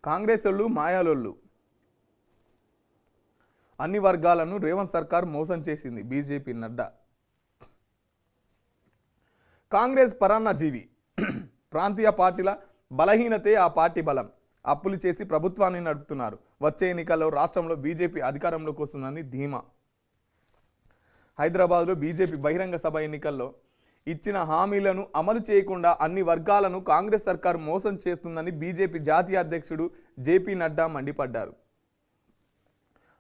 కాంగ్రెస్ వాళ్ళు మాయాలోళ్ళు, అన్ని వర్గాలను రేవంత్ సర్కార్ మోసం చేసింది బీజేపీ నడ్డా. కాంగ్రెస్ పరాన్నజీవి, ప్రాంతీయ పార్టీల బలహీనతే ఆ పార్టీ బలం. అప్పులు చేసి ప్రభుత్వాన్ని నడుపుతున్నారు. వచ్చే ఎన్నికల్లో రాష్ట్రంలో బీజేపీ అధికారంలోకి వస్తుందని ధీమా. హైదరాబాద్లో బీజేపీ బహిరంగ సభ ఎన్నికల్లో ఇచ్చిన హామీలను అమలు చేయకుండా అన్ని వర్గాలను కాంగ్రెస్ సర్కారు మోసం చేస్తుందని బీజేపీ జాతీయ అధ్యక్షుడు జేపీ నడ్డా మండిపడ్డారు.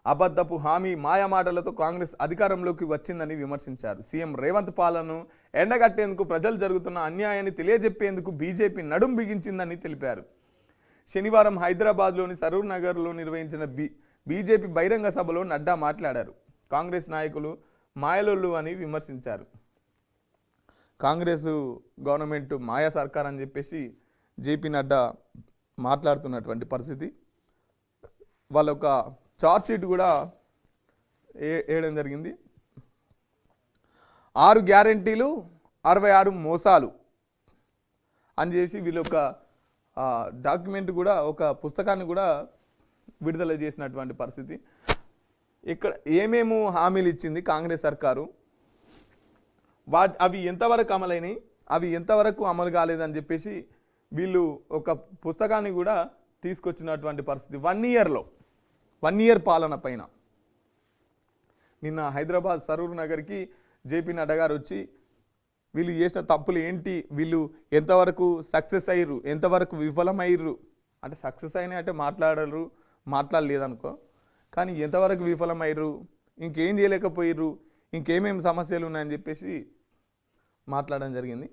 అబద్ధపు హామీ మాయమాటలతో కాంగ్రెస్ అధికారంలోకి వచ్చిందని విమర్శించారు. సీఎం రేవంత్ పాలనను ఎండగట్టేందుకు ప్రజలు జరుగుతున్న అన్యాయాన్ని తెలియజెప్పేందుకు బీజేపీ నడుం బిగించిందని తెలిపారు. శనివారం హైదరాబాద్లోని సరూర్ నగర్లో నిర్వహించిన బీజేపీ బహిరంగ సభలో నడ్డా మాట్లాడారు. కాంగ్రెస్ నాయకులు మాయలోళ్ళు అని విమర్శించారు. కాంగ్రెస్ గవర్నమెంట్ మాయా సర్కార్ అని చెప్పేసి జేపీ నడ్డా మాట్లాడుతున్నటువంటి పరిస్థితి. వాళ్ళొక చార్జ్ షీట్ కూడా వేయడం జరిగింది. 6 గ్యారెంటీలు 66 మోసాలు అని చేసి వీళ్ళొక డాక్యుమెంట్ కూడా, ఒక పుస్తకాన్ని కూడా విడుదల చేసినటువంటి పరిస్థితి. ఇక్కడ ఏమేమో హామీలు ఇచ్చింది కాంగ్రెస్ సర్కారు, అవి ఎంతవరకు అమలైనవి, అవి ఎంతవరకు అమలు కాలేదని చెప్పేసి వీళ్ళు ఒక పుస్తకాన్ని కూడా తీసుకొచ్చినటువంటి పరిస్థితి. 1 ఇయర్ పాలన పైన. నిన్న హైదరాబాద్ సరూర్ నగర్కి జేపీ నడ్డా గారు వచ్చి వీళ్ళు చేసిన తప్పులు ఏంటి, వీళ్ళు ఎంతవరకు సక్సెస్ అయ్యారు, ఎంతవరకు విఫలమయ్యారు అంటే, సక్సెస్ అయినా అంటే మాట్లాడలేదనుకో, కానీ ఎంతవరకు విఫలమయ్యారు, ఇంకేం చేయలేకపోయారు, ఇంకేమేమి సమస్యలు ఉన్నాయని చెప్పేసి మాట్లాడడం జరిగింది.